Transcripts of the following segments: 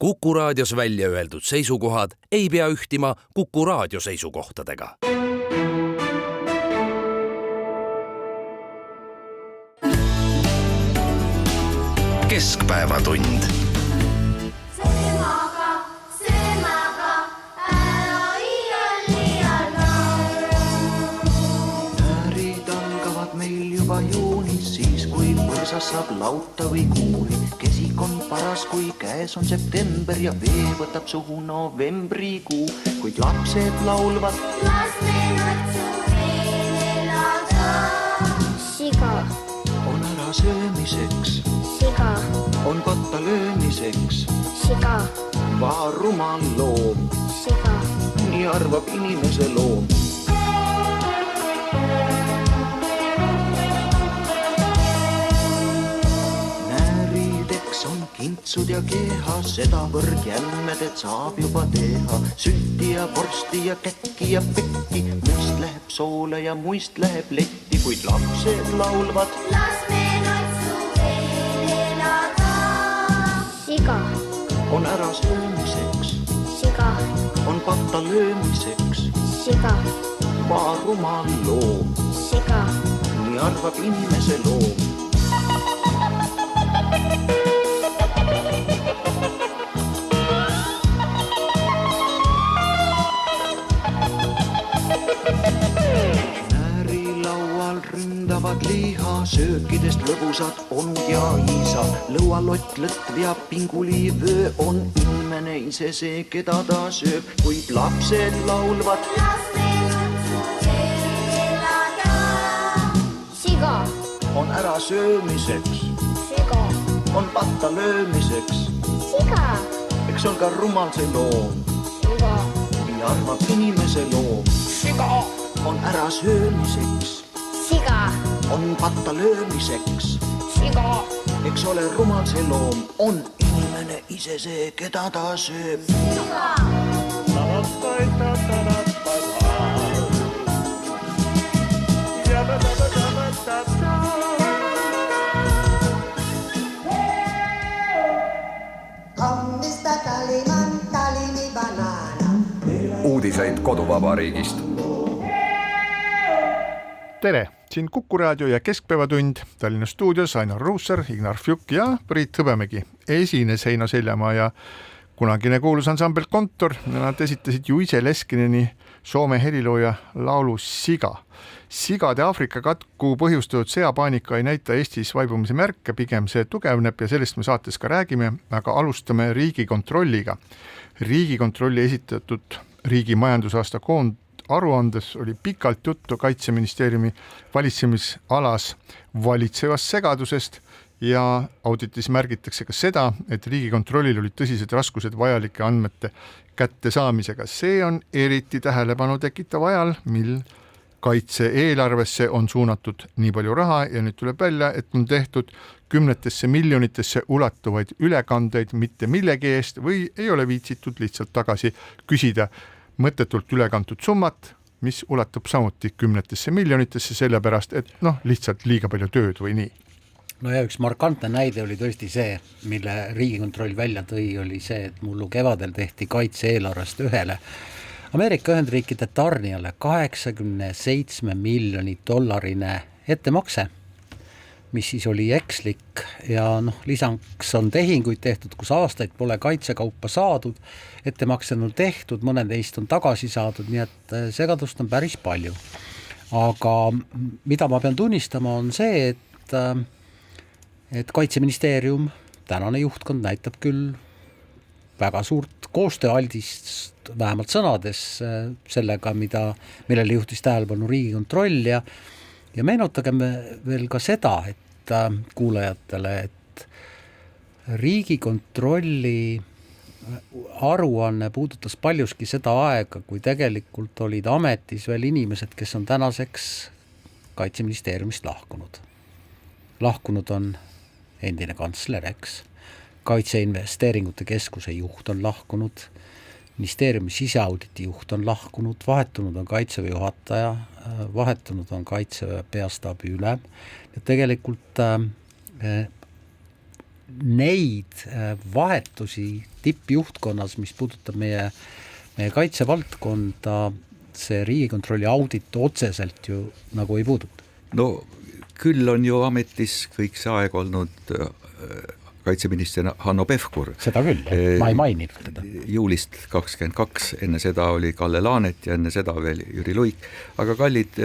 Kuku Raadios välja öeldud seisukohad ei pea ühtima Kuku Raadio seisukohtadega. Keskpäevatund. Näärid algavad meil juba juunis, siis kui põrsas saab lauta või kuuri. Kesik on paras, kui käes on september ja vee võtab suhu novembrikuu. Kuid lapsed laulvad, las meil otsu veel elada. Siga on ära söömiseks, siga, on patta löömiseks. siga, Paha rumal loom, siga, nii arvab inimese loom. Näärideks on kintsud ja keha, sedavõrd jämmed, et saab juba teha. Sülti ja vorsti ja käkki ja pekki, muist läheb soole ja muist läheb letti. Kuid lapsed laulvad, las meil otsu veel elada. Siga, on ära söömiseks, siga, on patta löömiseks. siga, Paha rumal loom, siga, nii arvab inimese loom. Näärilaual ründavad liha, söökidest lõbusad onud ja isa. Lõualott, lõtv ja pingulivöö on inimene ise see, keda ta sööb. Kuid lapsed laulvad, las meil otsu veel elada. Siga, on ära söömiseks, siga, on patta löömiseks. siga, Eks on ka rumal see loom, siga, nii arvab inimese loom. siga, On ära söömiseks, siga, on patta löömiseks. siga. Eks ole rumal see loom, on inimene ise see, keda ta sööb. Uudiseid koduvabariigist. Tere, siin Kuku Raadio ja Keskpäevatund. Tallinna stuudios Ainar Ruussaar, Ignar Fjuk ja Priit Hõbemägi. Esines Heino Seljamaa ja kunagine kuulus ansambel Kontor. Nad esitasid Juise Leskineni Soome helilooja laulu Siga. Sigade Aafrika katku põhjustatud seapaanika ei näita Eestis vaibumise märke, pigem see tugevneb ja sellest me saates ka räägime, aga alustame Riigikontrolliga. Riigikontrolli esitatud riigi majandusaasta koondaruandes oli pikalt juttu Kaitseministeeriumi valitsemisalas valitsevast segadusest ja auditis märgitakse ka seda, et Riigikontrollil olid tõsised raskused vajalike andmete kättesaamisega. See on eriti tähelepanu tekitav ajal, mil kaitse-eelarvesse on suunatud nii palju raha ja nüüd tuleb välja, et on tehtud kümnetesse miljonitesse ulatuvaid ülekandeid mitte millegi eest või ei ole viitsitud lihtsalt tagasi küsida mõttetult ülekantud summat, mis ulatub samuti kümnetesse miljonitesse, sellepärast et lihtsalt liiga palju tööd või nii. No ja üks markantne näide oli tõesti see, mille Riigikontroll välja tõi, oli see, et mullu kevadel tehti kaitse-eelarvest ühele Ameerika Ühendriikide tarnijale $87 miljonit ettemakse, mis siis oli ekslik ja lisaks on tehinguid tehtud, kus aastaid pole kaitsekaupa saadud, ettemakse on tehtud, mõned neist on tagasi saadud, nii et segadust on päris palju. Aga mida ma pean tunnistama on see, et Kaitseministeerium, tänane juhtkond näitab küll väga suurt koostööaldist, vähemalt sõnades sellega, millele juhtis tähelepanu Riigikontroll ja meenutagem veel ka seda, et kuulajatele, et Riigikontrolli aruanne puudutas paljuski seda aega, kui tegelikult olid ametis veel inimesed, kes on tänaseks Kaitseministeeriumist lahkunud. Lahkunud on endine kantsler, eks. Kaitseinvesteeringute keskuse juht on lahkunud, ministeeriumi siseauditi juht on lahkunud, vahetunud on Kaitseväe juhataja, vahetunud on Kaitseväe peastaabi ülem ja tegelikult neid vahetusi tippjuhtkonnas, mis puudutab meie kaitsevaldkonda, see Riigikontrolli audit otseselt ju nagu ei puuduta. No küll on ju ametis kõik see aeg olnud kaitseminister Hanno Pevkur. Seda küll, ma ei maininud teda. Juulist 22, enne seda oli Kalle Laanet ja enne seda veel Jüri Luik. Aga kallid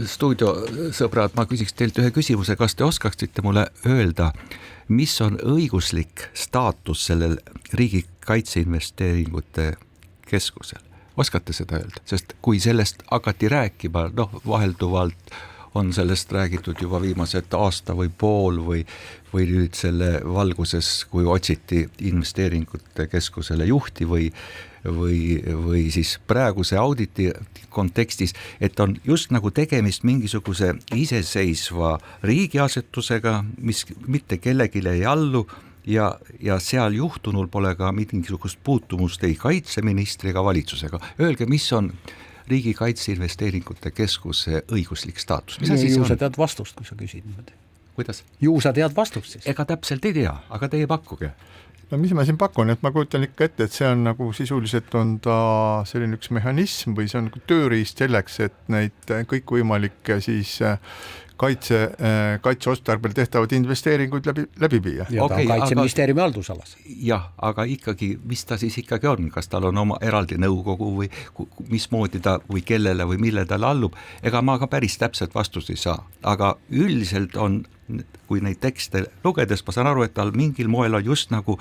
stuudiosõbrad, ma küsiks teilt ühe küsimuse, kas te oskaksite mulle öelda, mis on õiguslik staatus sellel riigi kaitseinvesteeringute keskusel? Oskate seda öelda? Sest kui sellest hakati rääkima, vahelduvalt on sellest räägitud juba viimased aasta või pool või nüüd selle valguses, kui otsiti investeeringute keskusele juhti või siis praeguse auditi kontekstis, et on just nagu tegemist mingisuguse iseseisva riigiasetusega, mis mitte kellelegi ei allu ja seal juhtunul pole ka mingisugust puutumust ei kaitseministri ega valitsusega. Öelge, mis on riigi kaitseinvesteeringute keskuse õiguslik staatus? Ju sa tead vastust, kui sa küsid niimoodi. Kuidas? Ju sa tead vastust siis. Ega täpselt ei tea, aga teie pakkuge. No mis ma siin pakun, et ma kujutan ikka ette, et see on nagu sisuliselt on ta selline üks mehhanism või see on nagu tööriist selleks, et neid kõikvõimalikke siis kaitseostarbel tehtavad investeeringuid läbi viia. Ja ta on Kaitseministeeriumi haldusalas. Jah, aga ikkagi, mis ta siis ikkagi on? Kas tal on oma eraldi nõukogu või mismoodi ta või kellele või mille tal allub? Ega ma ka päris täpselt vastust ei saa. Aga üldiselt on, kui neid tekste lugedes, ma saan aru, et tal mingil moel on just nagu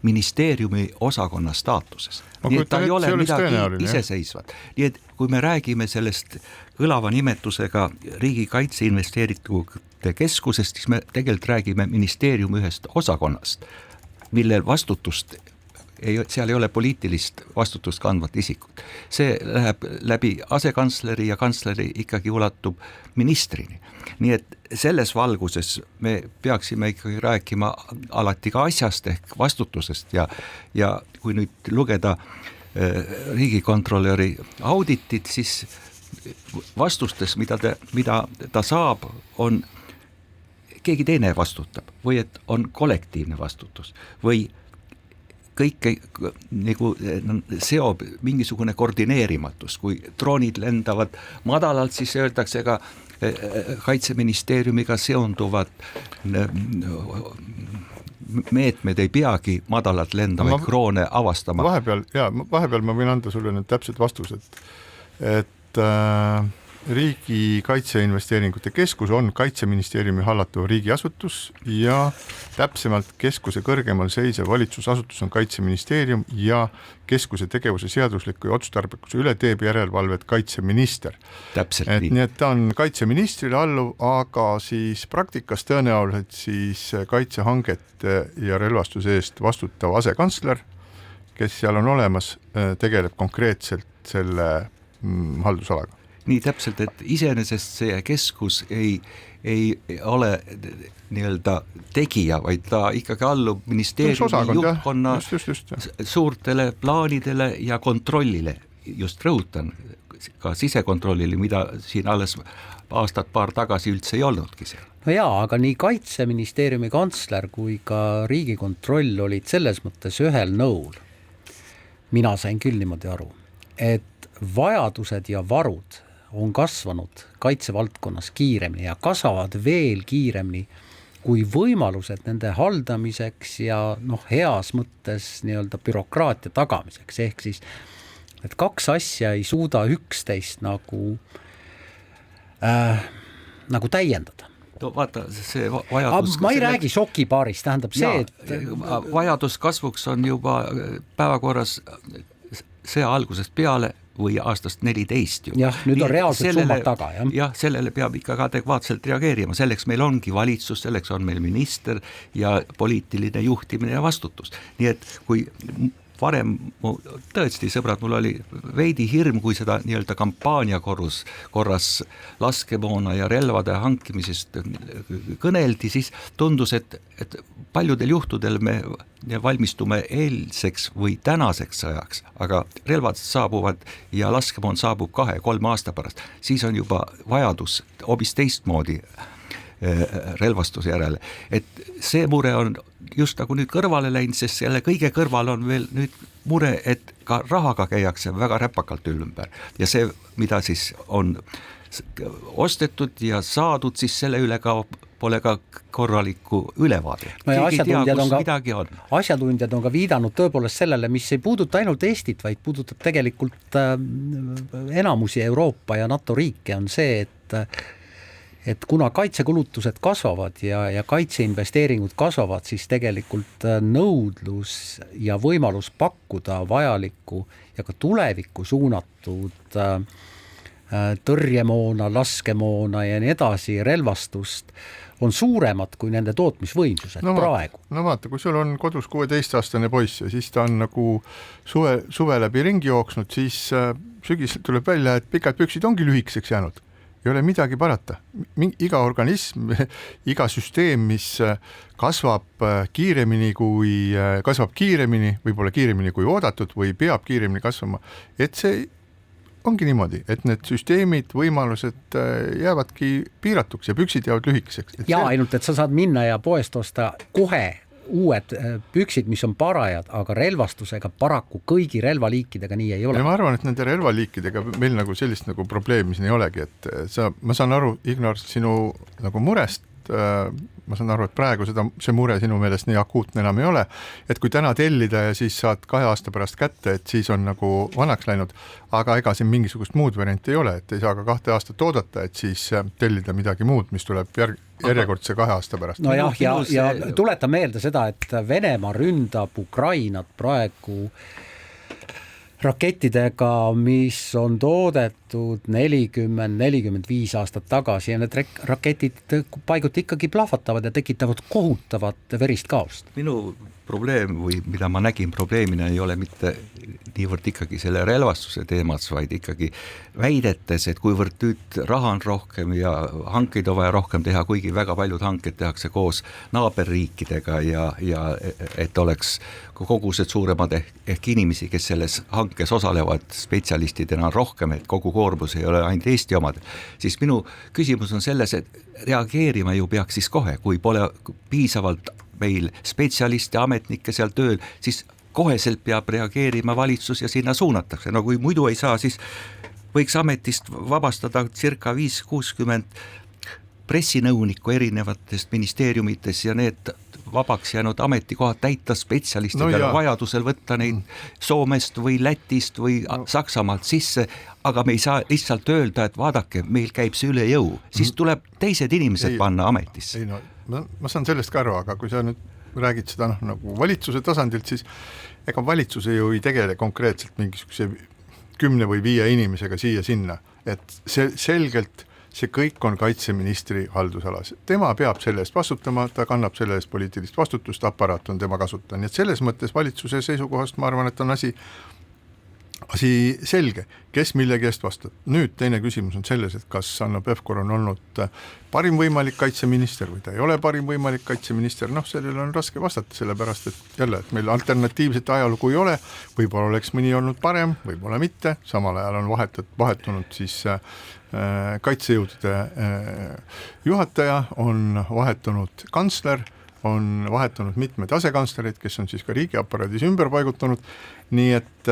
ministeeriumi osakonna staatuses. Nii et ta ei ole midagi iseseisvat. Nii et kui me räägime sellest kõlava nimetusega riigi kaitseinvesteeringute keskusest, siis me tegelikult räägime ministeeriumi ühest osakonnast, millel vastutust seal ei ole poliitilist vastutust kandvat isikut. See läheb läbi asekantsleri ja kantsleri ikkagi ulatub ministrini. Nii et selles valguses me peaksime ikkagi rääkima alati ka asjast ehk vastutusest ja kui nüüd lugeda riigikontrolöri auditit, siis vastustes, mida ta saab, on keegi teine vastutab või et on kollektiivne vastutus või kõike nagu seob mingisugune koordineerimatus. Kui droonid lendavad madalalt, siis öeldakse ka Kaitseministeeriumiga seonduvad meetmed ei peagi madalalt lendavaid kroone avastama. Vahepeal ma võin anda sulle need täpsed vastused, et riigi kaitseinvesteeringute keskus on Kaitseministeeriumi hallatav riigiasutus ja täpsemalt keskuse kõrgemal seisev valitsusasutus on Kaitseministeerium ja keskuse tegevuse seadusliku ja otstarbekuse üle teeb järelevalvet kaitseminister. Täpselt nii. Nii et ta on kaitseministrile alluv, aga siis praktikas tõenäoliselt siis kaitsehangete ja relvastuse eest vastutav asekantsler, kes seal on olemas, tegeleb konkreetselt selle haldusalaga. Nii täpselt, et iseenesest see keskus ei ole nii-öelda tegija, vaid ta ikkagi allub ministeeriumi juhtkonna suurtele plaanidele ja kontrollile. Just rõhutan ka sisekontrollile, mida siin alles paar tagasi üldse ei olnudki seal. No jaa, aga nii Kaitseministeeriumi kantsler kui ka Riigikontroll olid selles mõttes ühel nõul. Mina sain küll niimoodi aru, et vajadused ja varud on kasvanud kaitsevaldkonnas kiiremini ja kasvavad veel kiiremini kui võimalused nende haldamiseks ja heas mõttes nii-öelda bürokraatia tagamiseks. Ehk siis, et kaks asja ei suuda üksteist nagu täiendada. Vaata, see vajadus... Ma ei räägi šokipaarist, tähendab see, et... Vajadus kasvuks on juba päevakorras see algusest peale või aastast 14 ju. Jah, nüüd on reaalselt summad taga. Jah, sellele peab ikkagi adekvaatselt reageerima. Selleks meil ongi valitsus, selleks on meil minister ja poliitiline juhtimine ja vastutus. Nii et kui varem, tõesti sõbrad, mul oli veidi hirm, kui seda nii-öelda kampaania korras laskemoona ja relvade hankimisest kõneldi, siis tundus, et paljudel juhtudel me valmistume eilseks või tänaseks ajaks, aga relvad saabuvad ja laskemoon saabub 2-3 aasta pärast. Siis on juba vajadus hoopis teistmoodi relvastuse järele. Et see mure on just nagu nüüd kõrvale läinud, sest selle kõige kõrval on veel nüüd mure, et ka rahaga käiakse väga räpakalt ümber ja see, mida siis on ostetud ja saadud, siis selle üle ka pole ka korralikku ülevaade. No ja asjatundjad on ka viidanud tõepoolest sellele, mis ei puuduta ainult Eestit, vaid puudutab tegelikult enamusi Euroopa ja NATO riike, on see, et kuna kaitsekulutused kasvavad ja kaitseinvesteeringud kasvavad, siis tegelikult nõudlus ja võimalus pakkuda vajalikku ja ka tulevikku suunatud tõrjemoona, laskemoona ja nii edasi, relvastust on suuremad kui nende tootmisvõimsused praegu. No vaata, kui sul on kodus 16-aastane poiss ja siis ta on nagu suve läbi ringi jooksnud, siis sügisel tuleb välja, et pikad püksid ongi lühikeseks jäänud. Ei ole midagi parata. Iga organism, iga süsteem, mis kasvab kiiremini, võib-olla kiiremini kui oodatud või peab kiiremini kasvama, et see ongi niimoodi, et need süsteemid, võimalused jäävadki piiratuks ja püksid jäävad lühikeseks. Ainult, et sa saad minna ja poest osta kohe uued püksid, mis on parajad, aga relvastusega paraku kõigi relvaliikidega nii ei ole. Ja ma arvan, et nende relvaliikidega meil nagu sellist nagu probleemi siin ei olegi, et ma saan aru, Ignar, sinu nagu murest, ma saan aru, et praegu see mure sinu meelest nii akuutne enam ei ole, et kui täna tellida ja siis saad 2 aasta pärast kätte, et siis on nagu vanaks läinud, aga ega siin mingisugust muud varianti ei ole, et ei saa ka 2 aastat oodata, et siis tellida midagi muud, mis tuleb järjekordse 2 aasta pärast. No jah, ja tuleta meelde seda, et Venemaa ründab Ukrainat praegu rakettidega, mis on toodetud 40-45 aastat tagasi ja need raketid paiguti ikkagi plahvatavad ja tekitavad kohutavat verist kaost. Minu probleem või mida ma nägin probleemina ei ole mitte niivõrd ikkagi selle relvastuse teemats, vaid ikkagi väidetes, et kuivõrd nüüd raha on rohkem ja hankeid on vaja rohkem teha, kuigi väga paljud hanked tehakse koos naaberriikidega ja et oleks kogused suuremad ehk inimesi, kes selles hankes osalevad, spetsialistidena on rohkem, et kogu koormus ei ole ainult Eesti omad, siis minu küsimus on selles, et reageerima ju peaks siis kohe, kui pole piisavalt meil spetsialiste, ametnikke seal tööl, siis koheselt peab reageerima valitsus ja sinna suunatakse. No kui muidu ei saa, siis võiks ametist vabastada circa 5-60 pressinõunikku erinevatest ministeeriumites ja need vabaks jäänud ametikohad täita spetsialistidele vajadusel võtta neid Soomest või Lätist või Saksamaalt sisse, aga me ei saa lihtsalt öelda, et vaadake, meil käib see üle jõu, siis tuleb teised inimesed panna ametisse. Ma saan sellest ka aru, aga kui sa nüüd räägid seda nagu valitsuse tasandilt, siis ega valitsuse ju ei tegele konkreetselt mingisuguse 10 või 5 inimesega siia-sinna, et selgelt see kõik on kaitseministri haldusalas. Tema peab selle eest vastutama, ta kannab selle eest poliitilist vastutust, aparaat on tema kasutada. Nii et selles mõttes valitsuse seisukohast ma arvan, et on asi selge, kes millegi eest vastab. Nüüd teine küsimus on selles, et kas Hanno Pevkur on olnud parim võimalik kaitseminister või ta ei ole parim võimalik kaitseminister. Sellele on raske vastata, sellepärast et jälle, et meil alternatiivset ajalugu ei ole, võib-olla oleks mõni olnud parem, võib-olla mitte, samal ajal on vahetunud siis kaitsejõudude juhataja, on vahetunud kantsler, on vahetunud mitmed asekantslerid, kes on siis ka riigiaparaadis ümber paigutunud, nii et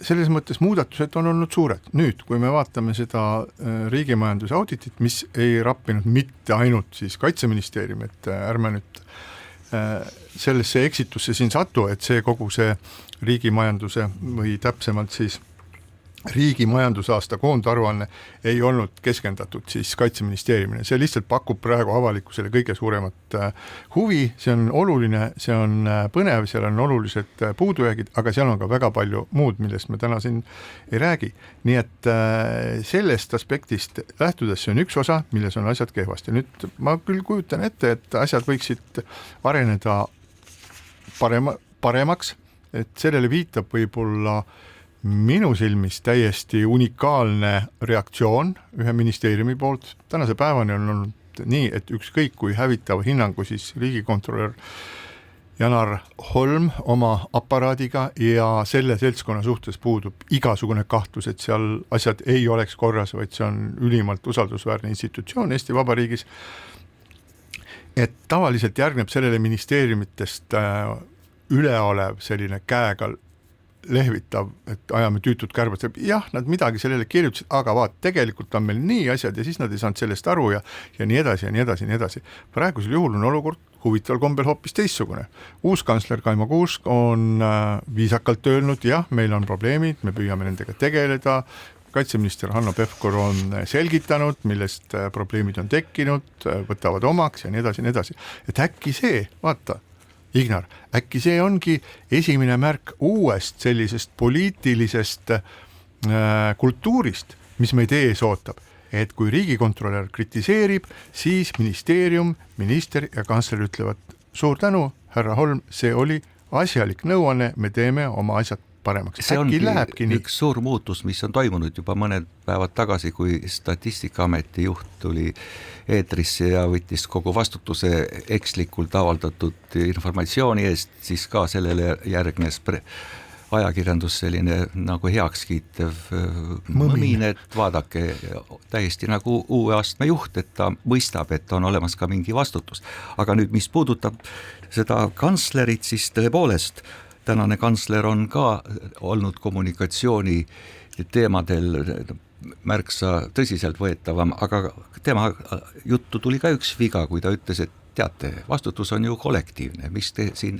selles mõttes muudatused on olnud suured. Nüüd, kui me vaatame seda riigimajanduse auditit, mis ei rappinud mitte ainult siis kaitseministeerium, et ärme nüüd sellesse eksitusse siin satu, et see kogu see riigimajanduse või täpsemalt siis riigi majandusaasta koondaruanne ei olnud keskendatud siis kaitseministeeriumile. See lihtsalt pakub praegu avalikkusele kõige suuremat huvi, see on oluline, see on põnev, seal on olulised puudujäägid, aga seal on ka väga palju muud, millest me täna siin ei räägi. Nii et sellest aspektist lähtudes see on üks osa, milles on asjad kehvasti. Nüüd ma küll kujutan ette, et asjad võiksid areneda paremaks, et sellele viitab võib-olla minu silmis täiesti unikaalne reaktsioon ühe ministeeriumi poolt. Tänase päevani on olnud nii, et ükskõik kui hävitava hinnangu siis riigikontrolör Janar Holm oma aparaadiga ja selle seltskonna suhtes puudub igasugune kahtlus, et seal asjad ei oleks korras, vaid see on ülimalt usaldusväärne institutsioon Eesti Vabariigis. et tavaliselt järgneb sellele ministeeriumitest üleolev selline käega lehvitav, et ajame tüütud kärbet, jah, nad midagi sellele kirjutasid, aga vaat, tegelikult on meil nii asjad ja siis nad ei saanud sellest aru ja nii edasi ja nii edasi ja nii edasi. Praegusel juhul on olukord huvitaval kombel hoopis teistsugune. Uus kantsler Kaimo Kuusk on viisakalt öelnud, jah, meil on probleemid, me püüame nendega tegeleda, kaitseminister Hanno Pevkur on selgitanud, millest probleemid on tekkinud, võtavad omaks ja nii edasi. Et äkki see, vaata, Ignar, äkki see ongi esimene märk uuest sellisest poliitilisest kultuurist, mis meid ees ootab, et kui riigikontrolör kritiseerib, siis ministeerium, minister ja kantsler ütlevad suur tänu, härra Holm, see oli asjalik nõuanne, me teeme oma asjad paremaks. See ongi üks suur muutus, mis on toimunud juba mõned päevad tagasi, kui Statistikaameti juht tuli eetrisse ja võttis kogu vastutuse ekslikult avaldatud informatsiooni eest, siis ka sellele järgnes ajakirjandus selline nagu heakskiitev mõmin, et vaadake täiesti nagu uue astme juht, et ta mõistab, et on olemas ka mingi vastutus. Aga nüüd, mis puudutab seda kantslerit, siis tõepoolest tänane kantsler on ka olnud kommunikatsiooni teemadel märksa tõsiselt võetavam, aga tema juttu tuli ka üks viga, kui ta ütles, et teate, vastutus on ju kollektiivne, mis te siin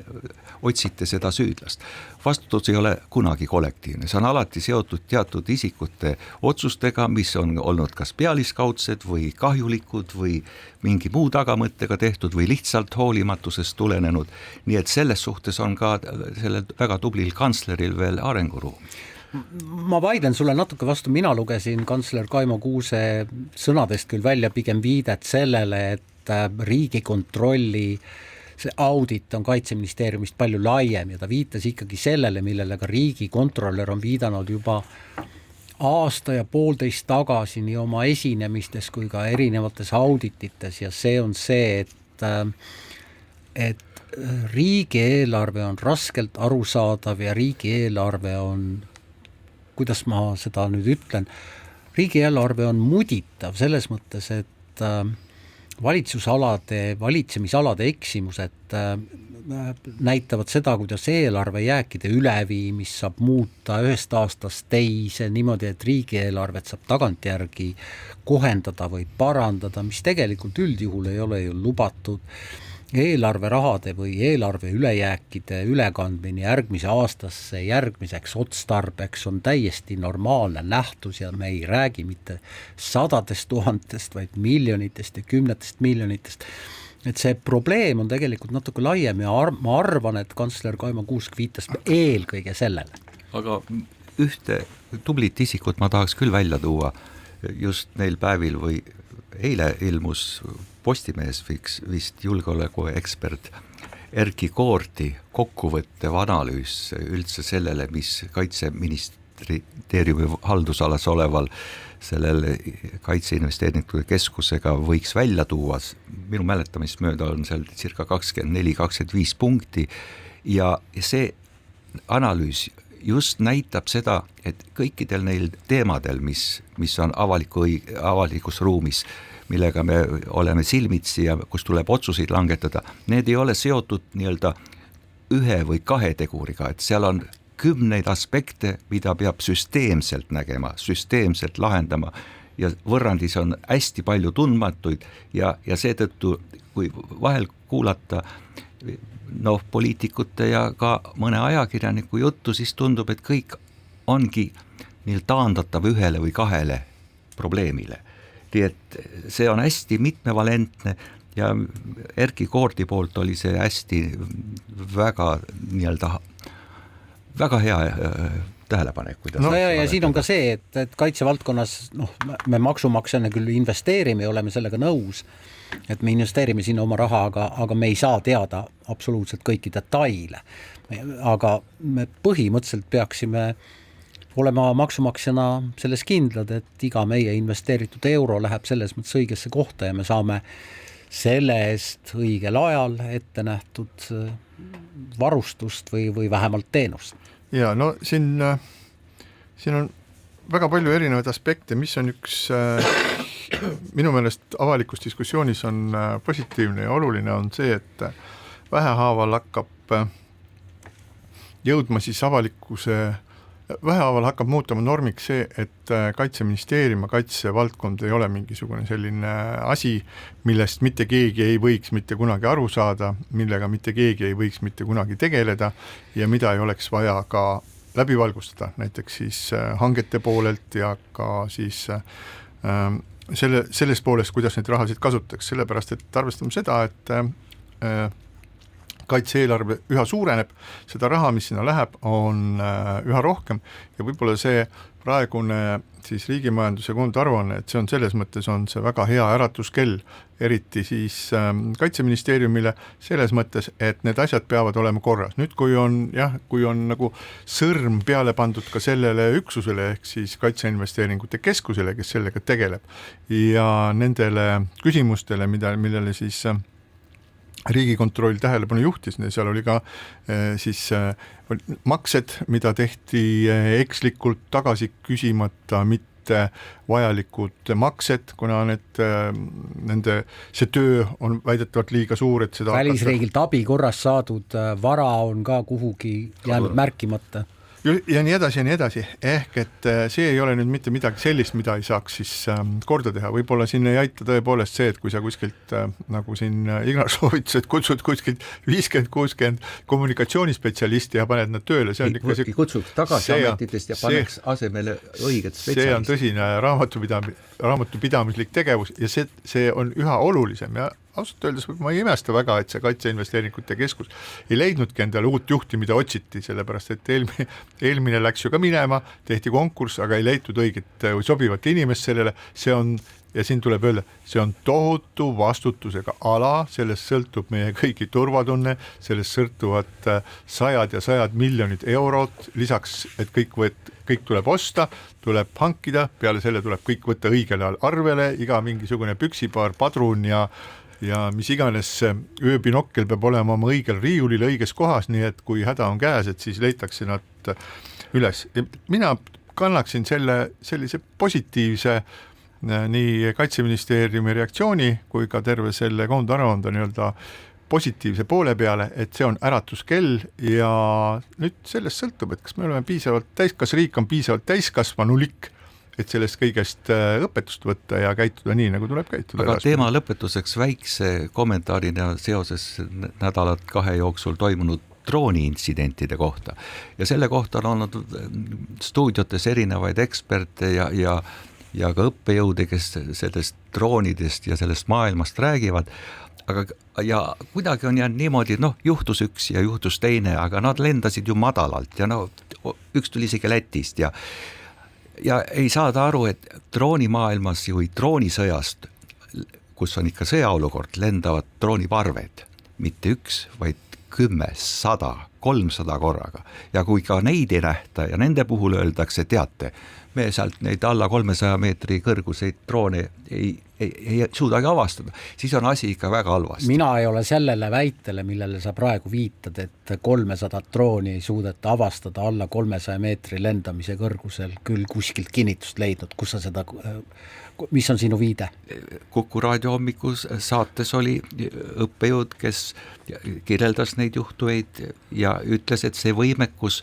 otsite seda süüdlast. Vastutus ei ole kunagi kollektiivne, see on alati seotud teatud isikute otsustega, mis on olnud kas pealiskaudsed või kahjulikud või mingi muu tagamõttega tehtud või lihtsalt hoolimatusest tulenenud. Nii et selles suhtes on ka sellel väga tublil kantsleril veel arenguruum. Ma vaidlen sulle natuke vastu, mina lugesin kantsler Kaimo Kuuse sõnadest küll välja pigem viidet sellele, et riigikontrolli see audit on Kaitseministeeriumist palju laiem ja ta viitas ikkagi sellele, millele ka riigikontrolör on viidanud juba aasta ja poolteist tagasi nii oma esinemistes kui ka erinevates auditites ja see on see, et riigieelarve on raskelt arusaadav ja riigieelarve on, kuidas ma seda nüüd ütlen, riigieelarve on muditav selles mõttes, et valitsemisalade eksimused näitavad seda, kuidas eelarve jääkide üleviimist saab muuta ühest aastast teise niimoodi, et riigieelarvet saab tagantjärgi kohendada või parandada, mis tegelikult üldjuhul ei ole ju lubatud. Eelarverahade või eelarve ülejääkide ülekandmine järgmise aastasse järgmiseks otstarbeks on täiesti normaalne nähtus ja me ei räägi mitte sadadest tuhandest, vaid miljonitest ja kümnetest miljonitest. Et see probleem on tegelikult natuke laiem ja ma arvan, et kantsler Kaimo Kuusk viitas eelkõige sellele. Aga ühte tublit isikut ma tahaks küll välja tuua just neil päevil või eile ilmus Postimees vist julgeolekuekspert Erki Koorti kokkuvõttev analüüs üldse sellele, mis Kaitseministeeriumi haldusalas oleval sellel kaitseinvesteeringute keskusega võiks välja tuua. Minu mäletamist mööda on seal circa 24-25 punkti ja see analüüs just näitab seda, et kõikidel neil teemadel, mis on avalikus ruumis, millega me oleme silmitsi ja kus tuleb otsuseid langetada, need ei ole seotud nii-öelda ühe või kahe teguriga, et seal on kümneid aspekte, mida peab süsteemselt nägema, süsteemselt lahendama ja võrrandis on hästi palju tundmatuid ja seetõttu, kui vahel kuulata poliitikute ja ka mõne ajakirjaniku juttu, siis tundub, et kõik ongi taandatav ühele või kahele probleemile. Nii et see on hästi mitmevalentne ja Erki Koorti poolt oli see hästi väga väga hea tähelepanek. Ja siin on ka see, et kaitsevaldkonnas me maksumaksjana küll investeerime ja oleme sellega nõus, et me investeerime sinna oma raha, aga me ei saa teada absoluutselt kõiki detaile. Aga me põhimõtteliselt peaksime olema maksumaksjana selles kindlad, et iga meie investeeritud euro läheb selles mõttes õigesse kohta ja me saame selle eest õigel ajal ette nähtud varustust või vähemalt teenust. Ja siin on väga palju erinevaid aspekte, mis on üks minu meelest avalikus diskussioonis on positiivne ja oluline on see, et vähehaaval hakkab jõudma siis vähehaaval hakkab muutama normiks see, et Kaitseministeerium ja kaitsevaldkond ei ole mingisugune selline asi, millest mitte keegi ei võiks mitte kunagi aru saada, millega mitte keegi ei võiks mitte kunagi tegeleda ja mida ei oleks vaja ka läbi valgustada, näiteks siis hangete poolelt ja ka siis selles poolest, kuidas neid rahasid kasutaks, sellepärast et arvestame seda, et kaitse-eelarve üha suureneb, seda raha, mis sinna läheb, on üha rohkem ja võib-olla see praegune siis riigimajanduse koondaruanne, et see on selles mõttes on see väga hea äratuskell, eriti siis Kaitseministeeriumile selles mõttes, et need asjad peavad olema korras. Nüüd, kui on nagu sõrm peale pandud ka sellele üksusele, ehk siis Kaitseinvesteeringute Keskusele, kes sellega tegeleb ja nendele küsimustele, millele siis Riigikontroll tähelepanu juhtis, seal oli ka siis maksed, mida tehti ekslikult tagasi küsimata, mitte vajalikud maksed, kuna see töö on väidetavalt liiga suur, et seda välisriigilt abi korras saadud vara on ka kuhugi jäänud märkimata. Ja nii edasi, ehk et see ei ole nüüd mitte midagi sellist, mida ei saaks siis korda teha, võib-olla siin ei aita tõepoolest see, et kui sa kuskilt, nagu siin Ignar soovitus, et kutsud kuskilt 50-60 kommunikatsioonispetsialisti ja paned nad tööle, see on ikka see... Kutsuks tagasi ametitest ja paneks asemele õiget spetsialisti. See on tõsine raamatupidamislik tegevus ja see on üha olulisem ja ausalt öeldes ma ei imesta väga, et see Kaitseinvesteeringute Keskus ei leidnudki endale uut juhti, mida otsiti, sellepärast et eelmine läks ju ka minema, tehti konkurss, aga ei leitud õiget või sobivat inimest sellele, see on, ja siin tuleb öelda, see on tohutu vastutusega ala, sellest sõltub meie kõigi turvatunne, sellest sõltuvad sajad ja sajad miljonid eurot, lisaks, et kõik tuleb osta, tuleb hankida, peale selle tuleb kõik võtta õigele arvele, iga mingisugune püksipaar, padrun ja mis iganes ööbinokkel peab olema oma õigel riiulil õiges kohas, nii et kui häda on käes, et siis leitakse nad üles. Mina kannaksin sellise positiivse nii Kaitseministeeriumi reaktsiooni kui ka terve selle koondaruande nii-öelda positiivse poole peale, et see on äratuskell ja nüüd sellest sõltub, et kas me oleme piisavalt kas riik on piisavalt täiskasvanulik, et sellest kõigest õpetust võtta ja käituda nii, nagu tuleb käituda. Aga teema lõpetuseks väikse kommentaarina seoses nädalat 2 jooksul toimunud drooniintsidentide kohta. Ja selle kohta on olnud stuudiotes erinevaid eksperte ja ka õppejõude, kes sellest droonidest ja sellest maailmast räägivad, ja kuidagi on jäänud niimoodi, juhtus üks ja juhtus teine, aga nad lendasid ju madalalt ja üks tuli isegi Lätist ja ei saada aru, et droonimaailmas või droonisõjast, kus on ikka sõjaolukord, lendavad drooniparved, mitte üks, vaid 10, 100, 300 korraga. Ja kui ka neid ei nähta ja nende puhul öeldakse, teate, me sealt neid alla 300 meetri kõrguseid droone ei suudagi avastada, siis on asi ikka väga halvasti. Mina ei ole sellele väitele, millele sa praegu viitad, et 300 drooni ei suudeta avastada alla 300 meetri lendamise kõrgusel küll kuskilt kinnitust leidnud, kus sa seda, mis on sinu viide? Kuku raadio hommikus saates oli õppejõud, kes kirjeldas neid juhtumeid ja ütles, et see võimekus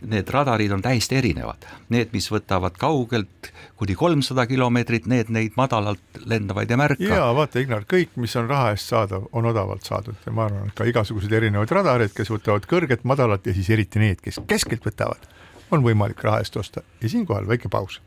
need radarid on täiesti erinevad. Need, mis võtavad kaugelt kuni 300 kilomeetrit, neid madalalt lendavaid ja märka. Jaa, vaata Ignar, kõik, mis on raha eest saadav, on odavalt saadud. Ja ma arvan, et ka igasugused erinevad radarid, kes võtavad kõrget, madalat ja siis eriti need, kes keskelt võtavad, on võimalik raha eest osta. Ja siinkohal väike paus.